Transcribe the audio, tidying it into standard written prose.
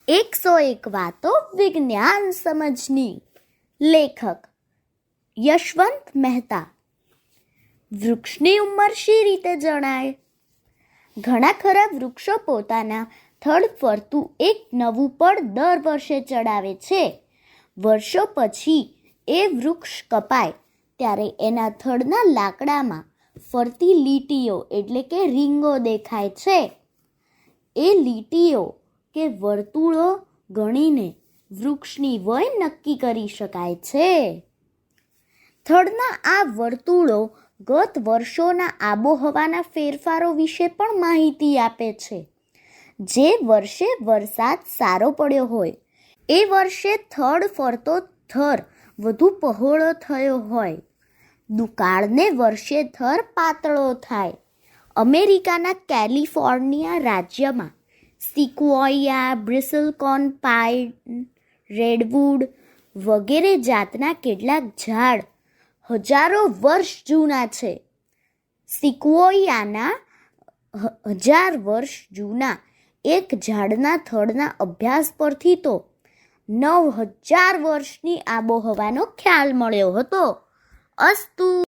101 વાતો વિજ્ઞાન સમજની. લેખક યશવંત મહેતા. વૃક્ષની ઉંમર શી રીતે જણાય? ઘણા ખરા વૃક્ષો પોતાના થડ ફરતું એક નવું પડ દર વર્ષે ચડાવે છે. વર્ષો પછી એ વૃક્ષ કપાય ત્યારે એના થડના લાકડામાં ફરતી લીટીઓ એટલે કે રીંગો દેખાય છે. એ લીટીઓ કે વર્તુળો ગણીને વૃક્ષની વય નક્કી કરી શકાય છે. થડના આ વર્તુળો ગત વર્ષોના આબોહવાના ફેરફારો વિશે પણ માહિતી આપે છે. જે વર્ષે વરસાદ સારો પડ્યો હોય એ વર્ષે થડ ફરતો થર વધુ પહોળો થયો હોય. દુકાળને વર્ષે થર પાતળો થાય. અમેરિકાના કેલિફોર્નિયા રાજ્યમાં સિક્વોયા, બ્રિસલકોન પાઇન, રેડવુડ વગેરે જાતના કેટલાક ઝાડ હજારો વર્ષ જૂના છે. સિક્વોયાના 1000 વર્ષ જૂના એક ઝાડના થડના અભ્યાસ પરથી તો 9000 વર્ષની આબોહવાનો ખ્યાલ મળ્યો હતો. અસ્તુ.